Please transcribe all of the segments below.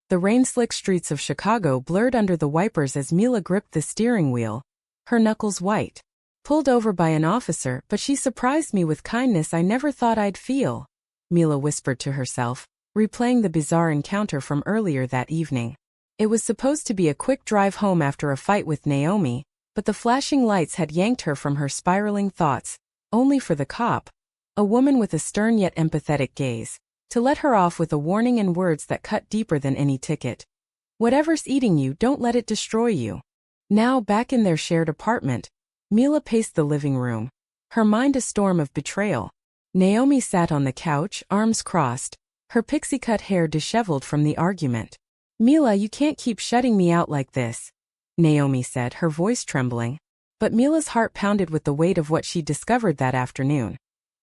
The rain-slick streets of Chicago blurred under the wipers as Mila gripped the steering wheel, her knuckles white. Pulled over by an officer, but she surprised me with kindness I never thought I'd feel, Mila whispered to herself, replaying the bizarre encounter from earlier that evening. It was supposed to be a quick drive home after a fight with Naomi, but the flashing lights had yanked her from her spiraling thoughts, only for the cop, a woman with a stern yet empathetic gaze, to let her off with a warning in words that cut deeper than any ticket. Whatever's eating you, don't let it destroy you. Now back in their shared apartment, Mila paced the living room, her mind a storm of betrayal. Naomi sat on the couch, arms crossed, her pixie-cut hair disheveled from the argument. Mila, you can't keep shutting me out like this, Naomi said, her voice trembling. But Mila's heart pounded with the weight of what she'd discovered that afternoon.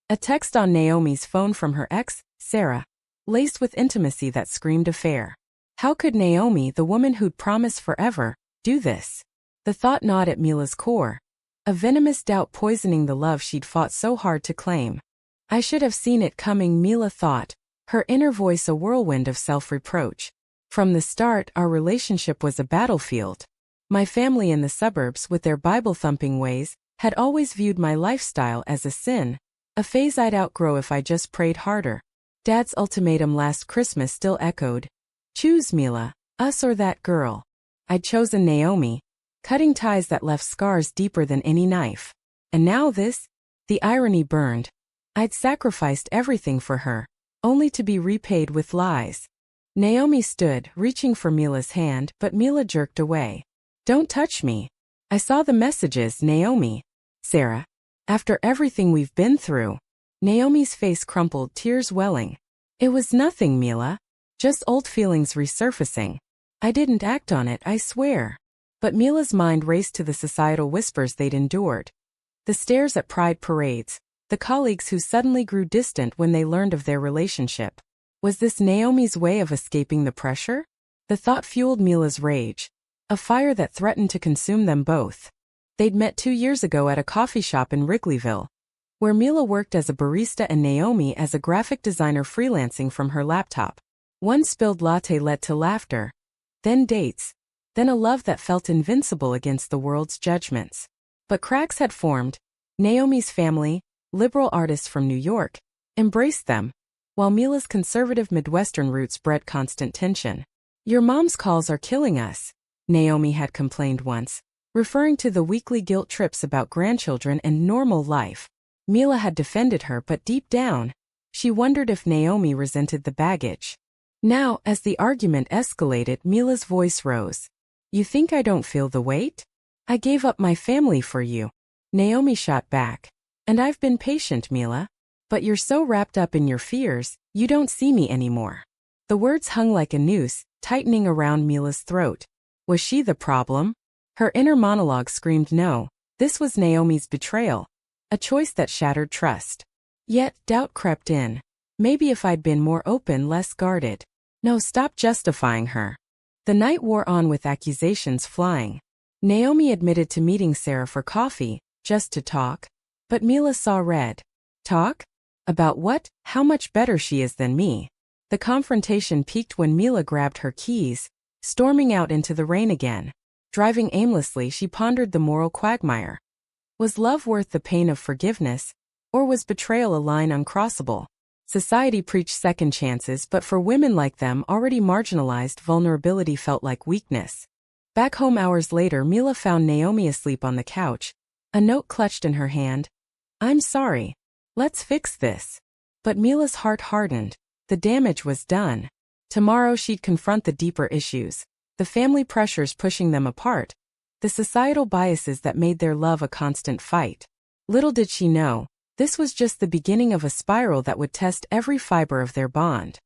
A text on Naomi's phone from her ex, Sarah, laced with intimacy that screamed affair. How could Naomi, the woman who'd promised forever, do this? The thought gnawed at Mila's core, a venomous doubt poisoning the love she'd fought so hard to claim. I should have seen it coming, Mila thought, her inner voice a whirlwind of self-reproach. From the start, our relationship was a battlefield. My family in the suburbs, with their Bible-thumping ways, had always viewed my lifestyle as a sin, a phase I'd outgrow if I just prayed harder. Dad's ultimatum last Christmas still echoed. Choose, Mila, us or that girl. I'd chosen Naomi, cutting ties that left scars deeper than any knife. And now this? The irony burned. I'd sacrificed everything for her, only to be repaid with lies. Naomi stood, reaching for Mila's hand, but Mila jerked away. Don't touch me. I saw the messages, Naomi. Sarah. After everything we've been through. Naomi's face crumpled, tears welling. It was nothing, Mila. Just old feelings resurfacing. I didn't act on it, I swear. But Mila's mind raced to the societal whispers they'd endured. The stares at pride parades, the colleagues who suddenly grew distant when they learned of their relationship. Was this Naomi's way of escaping the pressure? The thought fueled Mila's rage, a fire that threatened to consume them both. They'd met 2 years ago at a coffee shop in Wrigleyville, where Mila worked as a barista and Naomi as a graphic designer freelancing from her laptop. One spilled latte led to laughter, then dates, then a love that felt invincible against the world's judgments. But cracks had formed. Naomi's family, liberal artists from New York, embraced them, while Mila's conservative Midwestern roots bred constant tension. Your mom's calls are killing us, Naomi had complained once, referring to the weekly guilt trips about grandchildren and normal life. Mila had defended her, but deep down, she wondered if Naomi resented the baggage. Now, as the argument escalated, Mila's voice rose. You think I don't feel the weight? I gave up my family for you. Naomi shot back. And I've been patient, Mila. But you're so wrapped up in your fears, you don't see me anymore. The words hung like a noose, tightening around Mila's throat. Was she the problem? Her inner monologue screamed no. This was Naomi's betrayal. A choice that shattered trust. Yet, doubt crept in. Maybe if I'd been more open, less guarded. No, stop justifying her. The night wore on with accusations flying. Naomi admitted to meeting Sarah for coffee, just to talk. But Mila saw red. Talk? About what? How much better she is than me. The confrontation peaked when Mila grabbed her keys, storming out into the rain again. Driving aimlessly, she pondered the moral quagmire. Was love worth the pain of forgiveness, or was betrayal a line uncrossable? Society preached second chances, but for women like them, already marginalized, vulnerability felt like weakness. Back home hours later, Mila found Naomi asleep on the couch, a note clutched in her hand. I'm sorry. Let's fix this. But Mila's heart hardened. The damage was done. Tomorrow she'd confront the deeper issues, the family pressures pushing them apart, the societal biases that made their love a constant fight. Little did she know, this was just the beginning of a spiral that would test every fiber of their bond.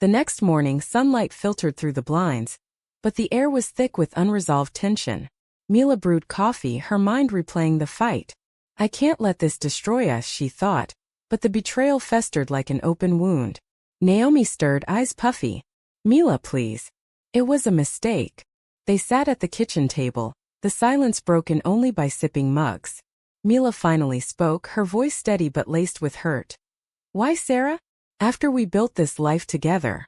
The next morning, sunlight filtered through the blinds, but the air was thick with unresolved tension. Mila brewed coffee, her mind replaying the fight. I can't let this destroy us, she thought, but the betrayal festered like an open wound. Naomi stirred, eyes puffy. Mila, please. It was a mistake. They sat at the kitchen table, the silence broken only by sipping mugs. Mila finally spoke, her voice steady but laced with hurt. Why, Sarah? After we built this life together.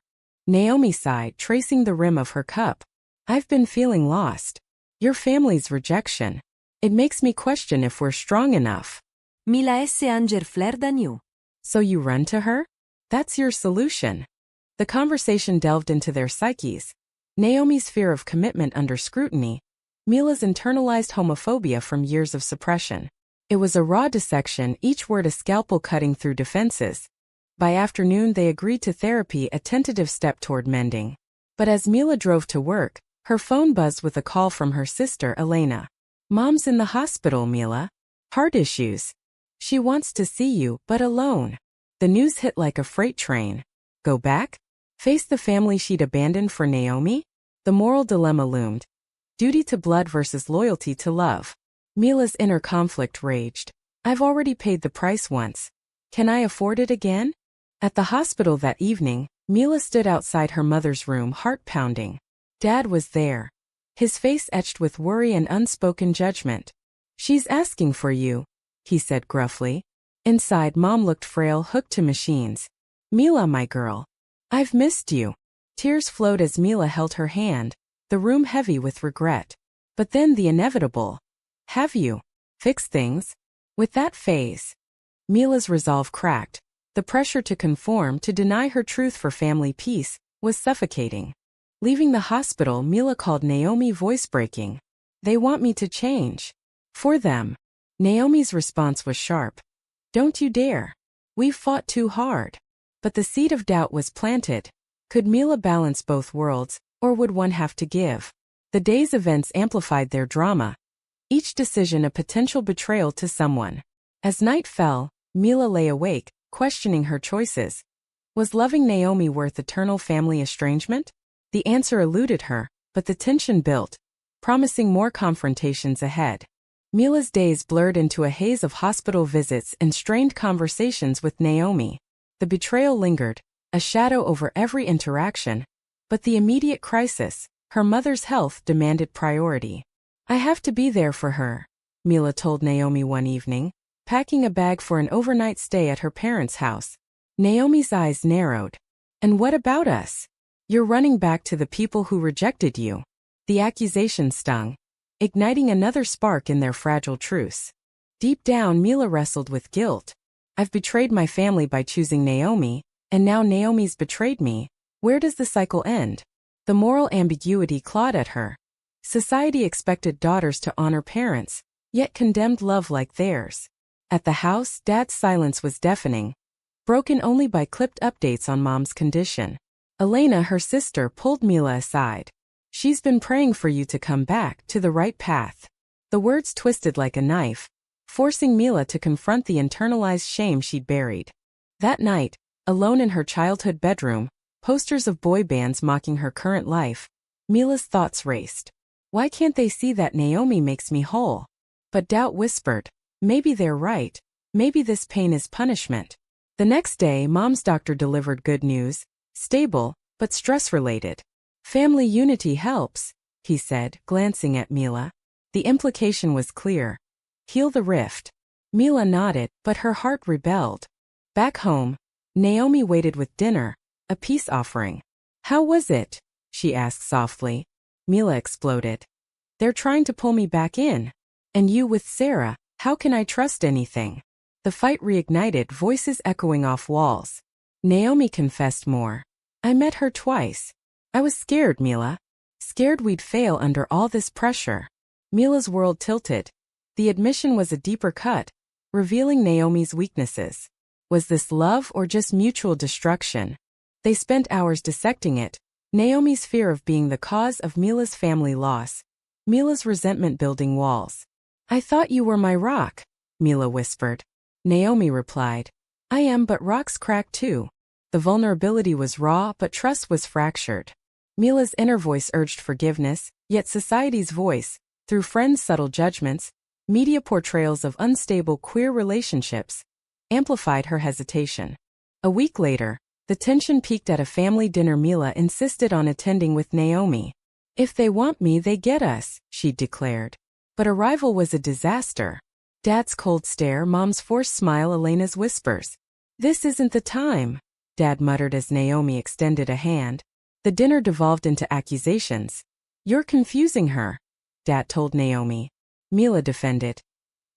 Naomi sighed, tracing the rim of her cup. I've been feeling lost. Your family's rejection. It makes me question if we're strong enough. Mila S. Anger Flair Daniu. So you run to her? That's your solution. The conversation delved into their psyches. Naomi's fear of commitment under scrutiny. Mila's internalized homophobia from years of suppression. It was a raw dissection, each word a scalpel cutting through defenses. By afternoon they agreed to therapy, a tentative step toward mending. But as Mila drove to work, her phone buzzed with a call from her sister, Elena. Mom's in the hospital, Mila. Heart issues. She wants to see you, but alone. The news hit like a freight train. Go back? Face the family she'd abandoned for Naomi? The moral dilemma loomed. Duty to blood versus loyalty to love. Mila's inner conflict raged. I've already paid the price once. Can I afford it again? At the hospital that evening, Mila stood outside her mother's room, heart pounding. Dad was there. His face etched with worry and unspoken judgment. She's asking for you, he said gruffly. Inside, Mom looked frail, hooked to machines. Mila, my girl. I've missed you. Tears flowed as Mila held her hand, the room heavy with regret. But then the inevitable. Have you fixed things? With that phase, Mila's resolve cracked. The pressure to conform, to deny her truth for family peace, was suffocating. Leaving the hospital, Mila called Naomi, voice breaking. They want me to change. For them. Naomi's response was sharp. Don't you dare. We've fought too hard. But the seed of doubt was planted. Could Mila balance both worlds, or would one have to give? The day's events amplified their drama. Each decision a potential betrayal to someone. As night fell, Mila lay awake, questioning her choices. Was loving Naomi worth eternal family estrangement? The answer eluded her, but the tension built, promising more confrontations ahead. Mila's days blurred into a haze of hospital visits and strained conversations with Naomi. The betrayal lingered, a shadow over every interaction. But the immediate crisis, her mother's health, demanded priority. I have to be there for her, Mila told Naomi one evening, packing a bag for an overnight stay at her parents' house. Naomi's eyes narrowed. And what about us? You're running back to the people who rejected you. The accusation stung, igniting another spark in their fragile truce. Deep down, Mila wrestled with guilt. I've betrayed my family by choosing Naomi, and now Naomi's betrayed me. Where does the cycle end? The moral ambiguity clawed at her. Society expected daughters to honor parents, yet condemned love like theirs. At the house, Dad's silence was deafening, broken only by clipped updates on Mom's condition. Elena, her sister, pulled Mila aside. She's been praying for you to come back to the right path. The words twisted like a knife, forcing Mila to confront the internalized shame she'd buried. That night, alone in her childhood bedroom, posters of boy bands mocking her current life, Mila's thoughts raced. Why can't they see that Naomi makes me whole? But doubt whispered, maybe they're right. Maybe this pain is punishment. The next day, Mom's doctor delivered good news, stable, but stress-related. Family unity helps, he said, glancing at Mila. The implication was clear. Heal the rift. Mila nodded, but her heart rebelled. Back home, Naomi waited with dinner, a peace offering. How was it? She asked softly. Mila exploded. They're trying to pull me back in. And you with Sarah, how can I trust anything? The fight reignited, voices echoing off walls. Naomi confessed more. I met her twice. I was scared, Mila. Scared we'd fail under all this pressure. Mila's world tilted. The admission was a deeper cut, revealing Naomi's weaknesses. Was this love or just mutual destruction? They spent hours dissecting it. Naomi's fear of being the cause of Mila's family loss. Mila's resentment building walls. I thought you were my rock, Mila whispered. Naomi replied. I am, but rocks crack too. The vulnerability was raw, but trust was fractured. Mila's inner voice urged forgiveness, yet society's voice, through friends' subtle judgments, media portrayals of unstable queer relationships, amplified her hesitation. A week later, the tension peaked at a family dinner. Mila insisted on attending with Naomi. If they want me, they get us, she declared. But arrival was a disaster. Dad's cold stare, Mom's forced smile, Elena's whispers. This isn't the time, Dad muttered as Naomi extended a hand. The dinner devolved into accusations. You're confusing her, Dad told Naomi. Mila defended.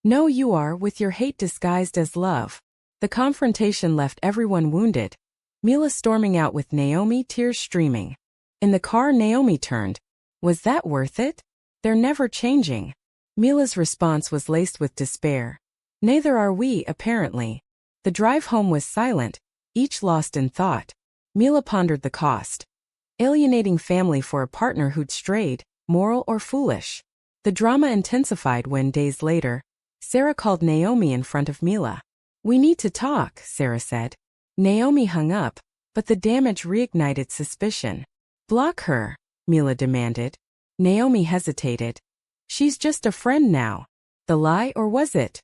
No, you are, with your hate disguised as love. The confrontation left everyone wounded. Mila storming out with Naomi, tears streaming. In the car, Naomi turned. Was that worth it? They're never changing. Mila's response was laced with despair. Neither are we, apparently. The drive home was silent, each lost in thought. Mila pondered the cost. Alienating family for a partner who'd strayed, moral or foolish. The drama intensified when, days later, Sarah called Naomi in front of Mila. We need to talk, Sarah said. Naomi hung up, but the damage reignited suspicion. Block her, Mila demanded. Naomi hesitated. She's just a friend now. The lie, or was it?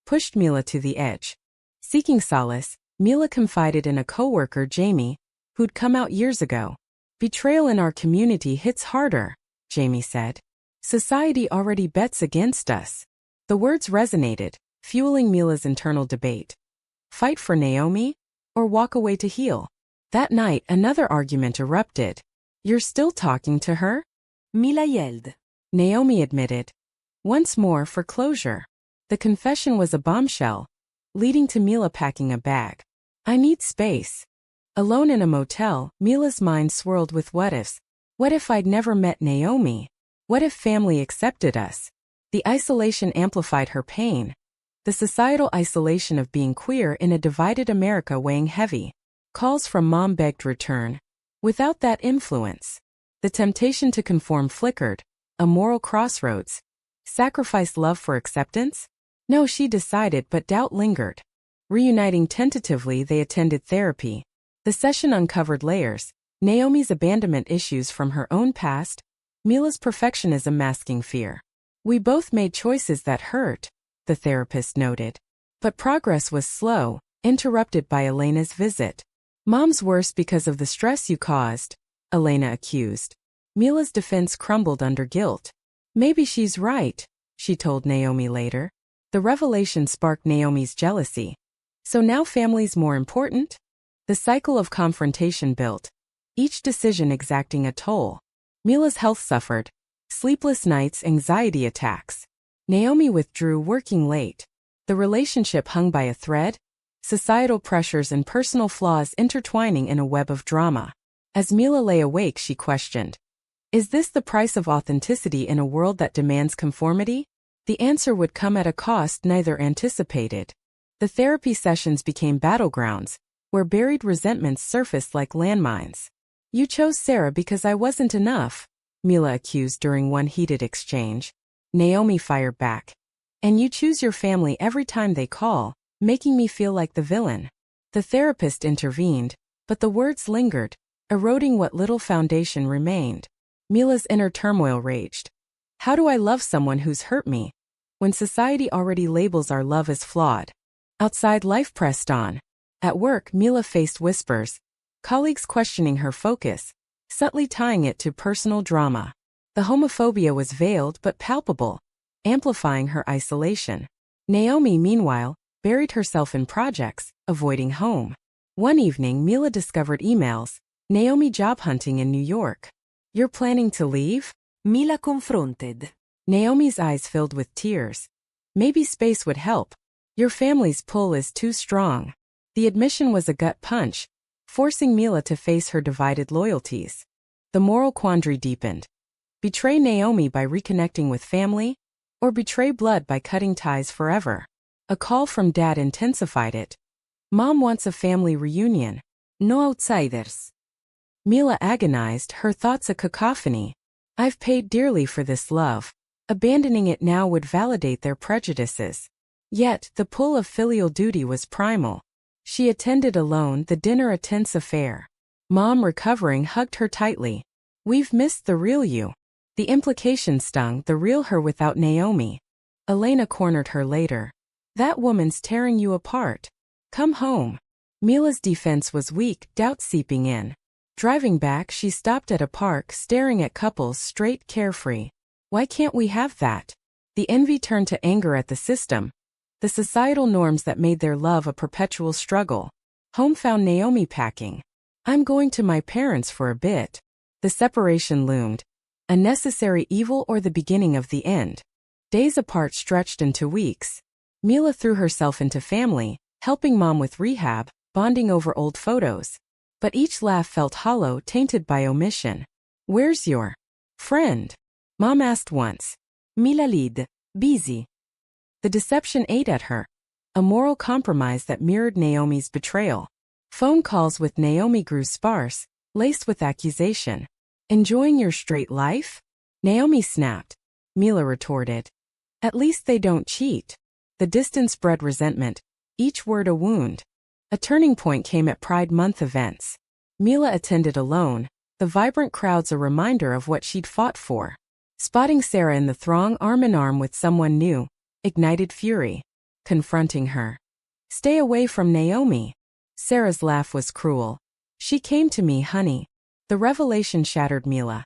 Pushed Mila to the edge. Seeking solace, Mila confided in a coworker, Jamie, who'd come out years ago. Betrayal in our community hits harder, Jamie said. Society already bets against us. The words resonated, fueling Mila's internal debate. Fight for Naomi? Or walk away to heal? That night, another argument erupted. You're still talking to her? Mila yelled. Naomi admitted. Once more for closure. The confession was a bombshell, leading to Mila packing a bag. I need space. Alone in a motel, Mila's mind swirled with what-ifs. What if I'd never met Naomi? What if family accepted us? The isolation amplified her pain. The societal isolation of being queer in a divided America weighing heavy. Calls from mom begged return. Without that influence, the temptation to conform flickered, a moral crossroads. Sacrifice love for acceptance? No, she decided, but doubt lingered. Reuniting tentatively, they attended therapy. The session uncovered layers, Naomi's abandonment issues from her own past, Mila's perfectionism masking fear. We both made choices that hurt, the therapist noted. But progress was slow, interrupted by Elena's visit. Mom's worse because of the stress you caused, Elena accused. Mila's defense crumbled under guilt. Maybe she's right, she told Naomi later. The revelation sparked Naomi's jealousy. So now family's more important? The cycle of confrontation built, each decision exacting a toll. Mila's health suffered. Sleepless nights, anxiety attacks. Naomi withdrew, working late. The relationship hung by a thread, societal pressures and personal flaws intertwining in a web of drama. As Mila lay awake, she questioned, is this the price of authenticity in a world that demands conformity? The answer would come at a cost neither anticipated. The therapy sessions became battlegrounds, where buried resentments surfaced like landmines. You chose Sarah because I wasn't enough, Mila accused during one heated exchange. Naomi fired back. And you choose your family every time they call, making me feel like the villain. The therapist intervened, but the words lingered, eroding what little foundation remained. Mila's inner turmoil raged. How do I love someone who's hurt me, when society already labels our love as flawed? Outside, life pressed on. At work, Mila faced whispers, colleagues questioning her focus, subtly tying it to personal drama. The homophobia was veiled but palpable, amplifying her isolation. Naomi, meanwhile, buried herself in projects, avoiding home. One evening, Mila discovered emails, Naomi job hunting in New York. You're planning to leave? Mila confronted. Naomi's eyes filled with tears. Maybe space would help. Your family's pull is too strong. The admission was a gut punch, forcing Mila to face her divided loyalties. The moral quandary deepened. Betray Naomi by reconnecting with family, or betray blood by cutting ties forever? A call from Dad intensified it. Mom wants a family reunion. No outsiders. Mila agonized, her thoughts a cacophony. I've paid dearly for this love. Abandoning it now would validate their prejudices. Yet, the pull of filial duty was primal. She attended alone, the dinner a tense affair. Mom, recovering, hugged her tightly. We've missed the real you. The implication stung, the real her without Naomi. Elena cornered her later. That woman's tearing you apart. Come home. Mila's defense was weak, doubt seeping in. Driving back, she stopped at a park, staring at couples straight, carefree. Why can't we have that? The envy turned to anger at the system, the societal norms that made their love a perpetual struggle. Home found Naomi packing. I'm going to my parents for a bit. The separation loomed. A necessary evil or the beginning of the end? Days apart stretched into weeks. Mila threw herself into family, helping Mom with rehab, bonding over old photos. But each laugh felt hollow, tainted by omission. Where's your friend? Mom asked once. Mila lid. Busy. The deception ate at her. A moral compromise that mirrored Naomi's betrayal. Phone calls with Naomi grew sparse, laced with accusation. Enjoying your straight life? Naomi snapped. Mila retorted. At least they don't cheat. The distance bred resentment, each word a wound. A turning point came at Pride Month events. Mila attended alone, the vibrant crowds a reminder of what she'd fought for. Spotting Sarah in the throng arm in arm with someone new, ignited fury. Confronting her. Stay away from Naomi. Sarah's laugh was cruel. She came to me, honey. The revelation shattered Mila.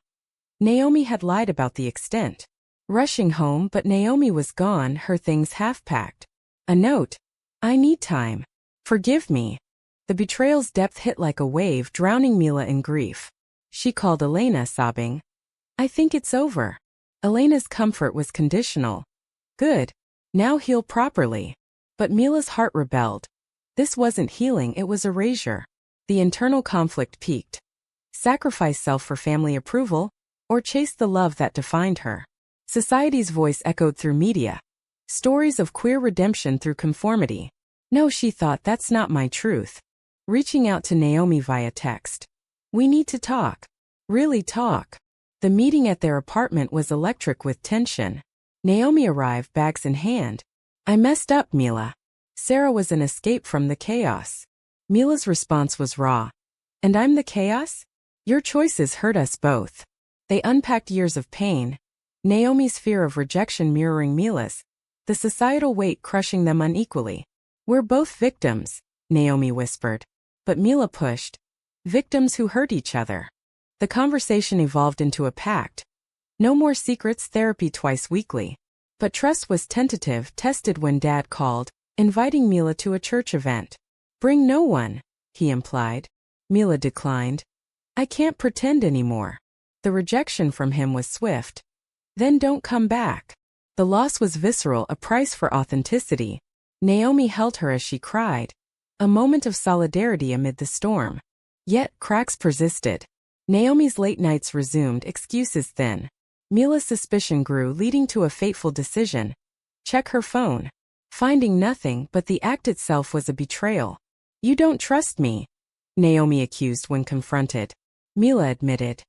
Naomi had lied about the extent. Rushing home, but Naomi was gone, her things half-packed. A note. I need time. Forgive me. The betrayal's depth hit like a wave, drowning Mila in grief. She called Elena, sobbing. I think it's over. Elena's comfort was conditional. Good. Now heal properly. But Mila's heart rebelled. This wasn't healing, it was erasure. The internal conflict peaked. Sacrifice self for family approval, or chase the love that defined her. Society's voice echoed through media. Stories of queer redemption through conformity. No, she thought, that's not my truth. Reaching out to Naomi via text. We need to talk. Really talk. The meeting at their apartment was electric with tension. Naomi arrived, bags in hand. I messed up, Mila. Sarah was an escape from the chaos. Mila's response was raw. And I'm the chaos? Your choices hurt us both. They unpacked years of pain. Naomi's fear of rejection mirroring Mila's. The societal weight crushing them unequally. We're both victims, Naomi whispered. But Mila pushed. Victims who hurt each other. The conversation evolved into a pact. No more secrets, therapy twice weekly. But trust was tentative, tested when Dad called, inviting Mila to a church event. Bring no one, he implied. Mila declined. I can't pretend anymore. The rejection from him was swift. Then don't come back. The loss was visceral, a price for authenticity. Naomi held her as she cried. A moment of solidarity amid the storm. Yet, cracks persisted. Naomi's late nights resumed, excuses thin. Mila's suspicion grew, leading to a fateful decision. Check her phone. Finding nothing, but the act itself was a betrayal. You don't trust me, Naomi accused when confronted. Mila admitted.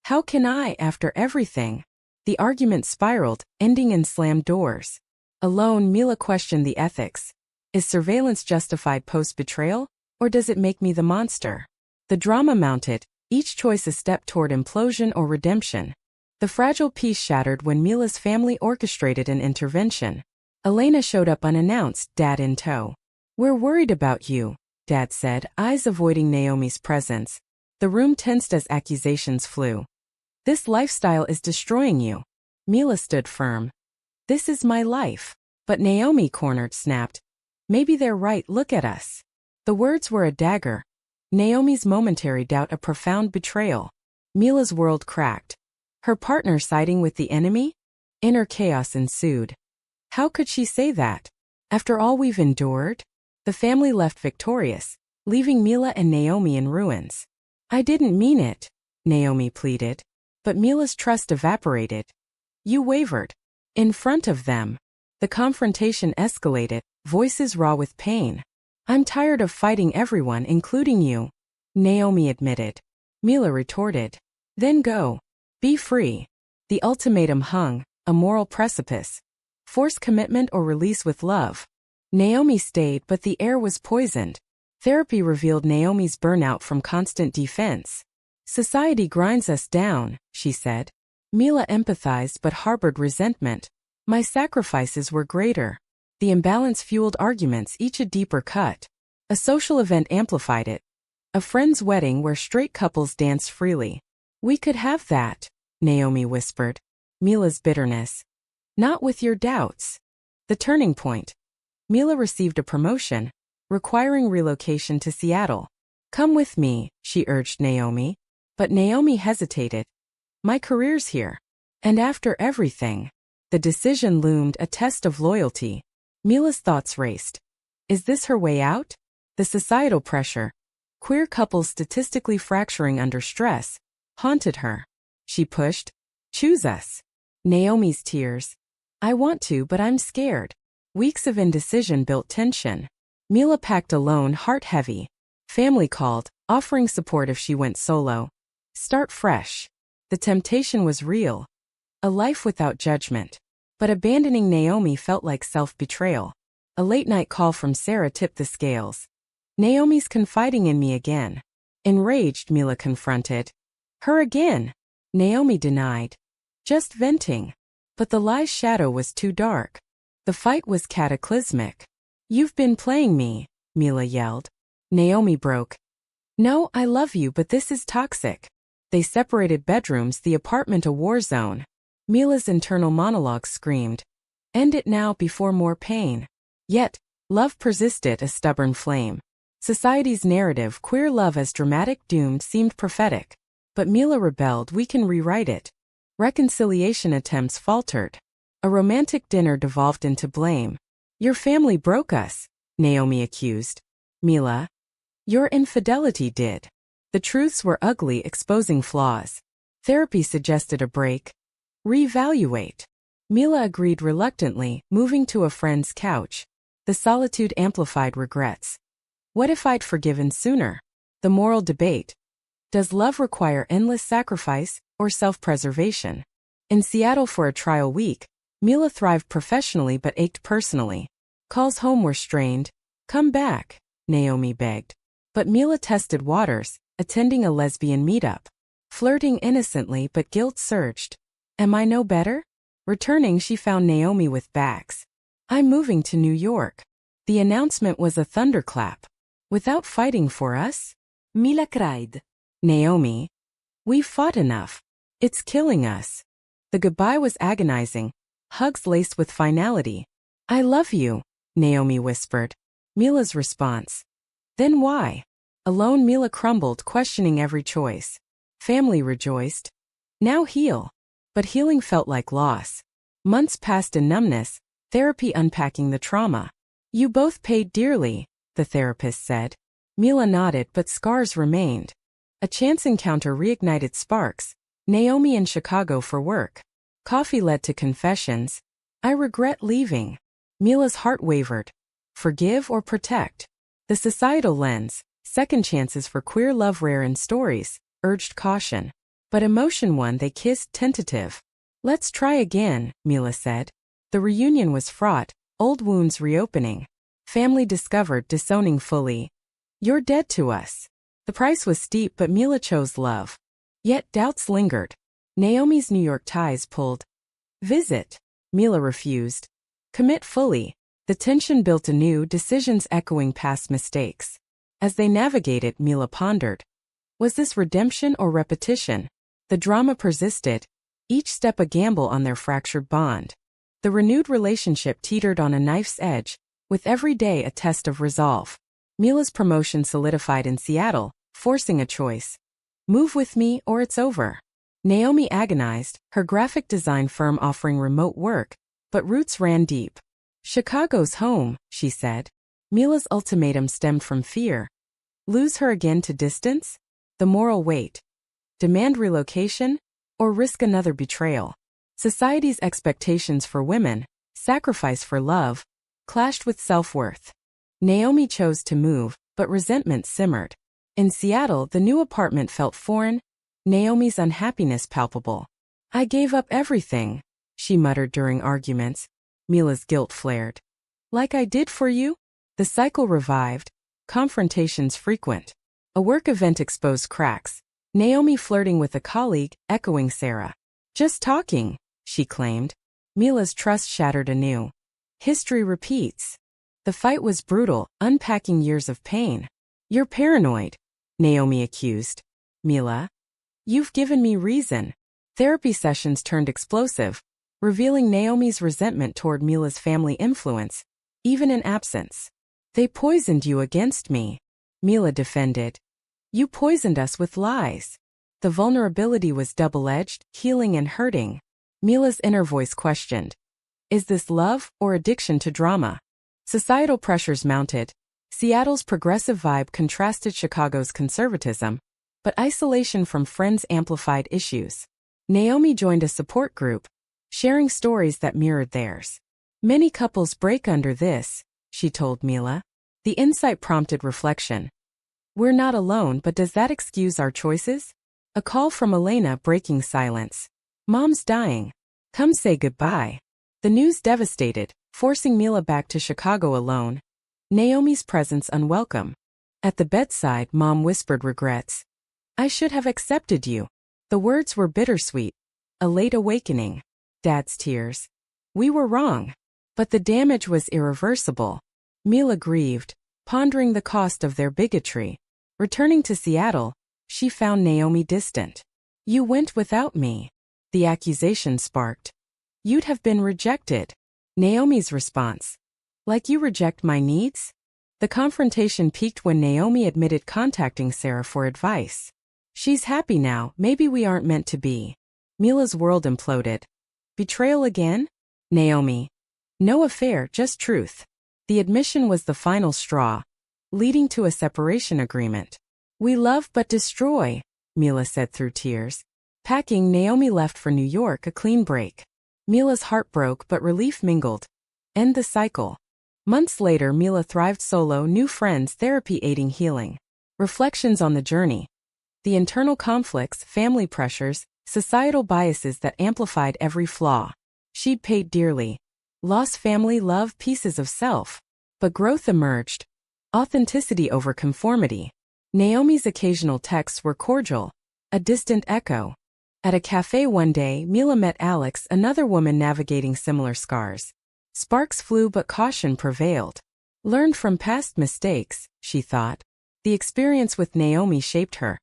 How can I, after everything? The argument spiraled, ending in slammed doors. Alone, Mila questioned the ethics. Is surveillance justified post-betrayal, or does it make me the monster? The drama mounted, each choice a step toward implosion or redemption. The fragile peace shattered when Mila's family orchestrated an intervention. Elena showed up unannounced, Dad in tow. We're worried about you, Dad said, eyes avoiding Naomi's presence. The room tensed as accusations flew. This lifestyle is destroying you. Mila stood firm. This is my life. But Naomi, cornered, snapped. Maybe they're right, look at us. The words were a dagger. Naomi's momentary doubt a profound betrayal. Mila's world cracked. Her partner siding with the enemy? Inner chaos ensued. How could she say that? After all we've endured? The family left victorious, leaving Mila and Naomi in ruins. I didn't mean it, Naomi pleaded. But Mila's trust evaporated. You wavered. In front of them. The confrontation escalated, voices raw with pain. I'm tired of fighting everyone, including you, Naomi admitted. Mila retorted. Then go. Be free. The ultimatum hung, a moral precipice. Force commitment or release with love. Naomi stayed, but the air was poisoned. Therapy revealed Naomi's burnout from constant defense. Society grinds us down, she said. Mila empathized but harbored resentment. My sacrifices were greater. The imbalance fueled arguments, each a deeper cut. A social event amplified it. A friend's wedding where straight couples danced freely. We could have that, Naomi whispered. Mila's bitterness. Not with your doubts. The turning point. Mila received a promotion, requiring relocation to Seattle. Come with me, she urged Naomi. But Naomi hesitated. My career's here. And after everything. The decision loomed, a test of loyalty. Mila's thoughts raced. Is this her way out? The societal pressure, queer couples statistically fracturing under stress, haunted her. She pushed. Choose us. Naomi's tears. I want to, but I'm scared. Weeks of indecision built tension. Mila packed alone, heart heavy. Family called, offering support if she went solo. Start fresh. The temptation was real. A life without judgment. But abandoning Naomi felt like self-betrayal. A late-night call from Sarah tipped the scales. Naomi's confiding in me again. Enraged, Mila confronted. Her again. Naomi denied. Just venting. But the lie's shadow was too dark. The fight was cataclysmic. You've been playing me, Mila yelled. Naomi broke. No, I love you, but this is toxic. They separated bedrooms, the apartment a war zone. Mila's internal monologue screamed. End it now before more pain. Yet, love persisted, a stubborn flame. Society's narrative, queer love as dramatic, doomed, seemed prophetic. But Mila rebelled. We can rewrite it. Reconciliation attempts faltered. A romantic dinner devolved into blame. Your family broke us, Naomi accused. Mila. Your infidelity did. The truths were ugly, exposing flaws. Therapy suggested a break. Reevaluate. Mila agreed reluctantly, moving to a friend's couch. The solitude amplified regrets. What if I'd forgiven sooner? The moral debate. Does love require endless sacrifice or self-preservation? In Seattle for a trial week, Mila thrived professionally but ached personally. Calls home were strained. Come back, Naomi begged. But Mila tested waters, attending a lesbian meetup. Flirting innocently, but guilt surged. Am I no better? Returning, she found Naomi with bags. I'm moving to New York. The announcement was a thunderclap. Without fighting for us? Mila cried. Naomi. We've fought enough. It's killing us. The goodbye was agonizing. Hugs laced with finality. I love you, Naomi whispered. Mila's response. Then why? Alone, Mila crumbled, questioning every choice. Family rejoiced. Now heal. But healing felt like loss. Months passed in numbness, therapy unpacking the trauma. You both paid dearly, the therapist said. Mila nodded, but scars remained. A chance encounter reignited sparks. Naomi in Chicago for work. Coffee led to confessions. I regret leaving. Mila's heart wavered. Forgive or protect? The societal lens, second chances for queer love rare in stories, urged caution. But emotion won. They kissed, tentative. Let's try again, Mila said. The reunion was fraught, old wounds reopening. Family discovered, disowning fully. You're dead to us. The price was steep, but Mila chose love. Yet doubts lingered. Naomi's New York ties pulled. Visit. Mila refused. Commit fully. The tension built anew, decisions echoing past mistakes. As they navigated, Mila pondered. Was this redemption or repetition? The drama persisted, each step a gamble on their fractured bond. The renewed relationship teetered on a knife's edge, with every day a test of resolve. Mila's promotion solidified in Seattle, forcing a choice. Move with me or it's over. Naomi agonized, her graphic design firm offering remote work, but roots ran deep. Chicago's home, she said. Mila's ultimatum stemmed from fear. Lose her again to distance? The moral weight. Demand relocation? Or risk another betrayal? Society's expectations for women, sacrifice for love, clashed with self-worth. Naomi chose to move, but resentment simmered. In Seattle, the new apartment felt foreign, Naomi's unhappiness palpable. I gave up everything, she muttered during arguments. Mila's guilt flared. Like I did for you? The cycle revived, confrontations frequent. A work event exposed cracks. Naomi flirting with a colleague, echoing Sarah. Just talking, she claimed. Mila's trust shattered anew. History repeats. The fight was brutal, unpacking years of pain. You're paranoid, Naomi accused. Mila. You've given me reason. Therapy sessions turned explosive, revealing Naomi's resentment toward Mila's family influence, even in absence. They poisoned you against me, Mila defended. You poisoned us with lies. The vulnerability was double-edged, healing and hurting. Mila's inner voice questioned. Is this love or addiction to drama? Societal pressures mounted. Seattle's progressive vibe contrasted Chicago's conservatism, but isolation from friends amplified issues. Naomi joined a support group, sharing stories that mirrored theirs. Many couples break under this, she told Mila. The insight prompted reflection. We're not alone, but does that excuse our choices? A call from Elena breaking silence. Mom's dying. Come say goodbye. The news devastated, forcing Mila back to Chicago alone. Naomi's presence unwelcome. At the bedside, Mom whispered regrets. I should have accepted you. The words were bittersweet. A late awakening. Dad's tears. We were wrong. But the damage was irreversible. Mila grieved, pondering the cost of their bigotry. Returning to Seattle, she found Naomi distant. You went without me. The accusation sparked. You'd have been rejected. Naomi's response. Like you reject my needs? The confrontation peaked when Naomi admitted contacting Sarah for advice. She's happy now, maybe we aren't meant to be. Mila's world imploded. Betrayal again? Naomi. No affair, just truth. The admission was the final straw, leading to a separation agreement. We love but destroy, Mila said through tears. Packing, Naomi left for New York, a clean break. Mila's heart broke but relief mingled. End the cycle. Months later, Mila thrived solo, new friends, therapy aiding healing. Reflections on the journey. The internal conflicts, family pressures, societal biases that amplified every flaw. She'd paid dearly. Lost family, love, pieces of self. But growth emerged. Authenticity over conformity. Naomi's occasional texts were cordial, a distant echo. At a cafe one day, Mila met Alex, another woman navigating similar scars. Sparks flew but caution prevailed. Learned from past mistakes, she thought. The experience with Naomi shaped her.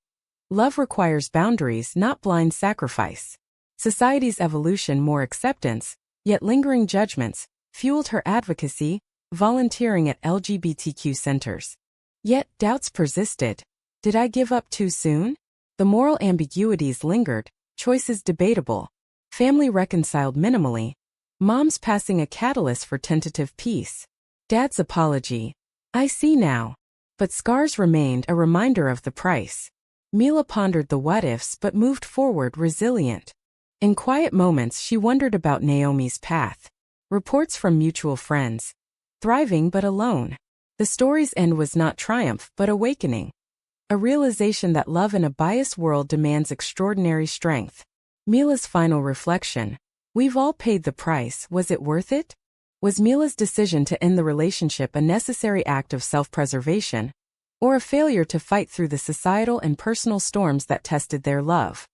Love requires boundaries, not blind sacrifice. Society's evolution, more acceptance, yet lingering judgments, fueled her advocacy, volunteering at LGBTQ centers. Yet doubts persisted. Did I give up too soon? The moral ambiguities lingered, choices debatable. Family reconciled minimally. Mom's passing a catalyst for tentative peace. Dad's apology. I see now. But scars remained, a reminder of the price. Mila pondered the what-ifs but moved forward resilient. In quiet moments she wondered about Naomi's path. Reports from mutual friends. Thriving but alone. The story's end was not triumph but awakening. A realization that love in a biased world demands extraordinary strength. Mila's final reflection. We've all paid the price, was it worth it? Was Mila's decision to end the relationship a necessary act of self-preservation, or a failure to fight through the societal and personal storms that tested their love?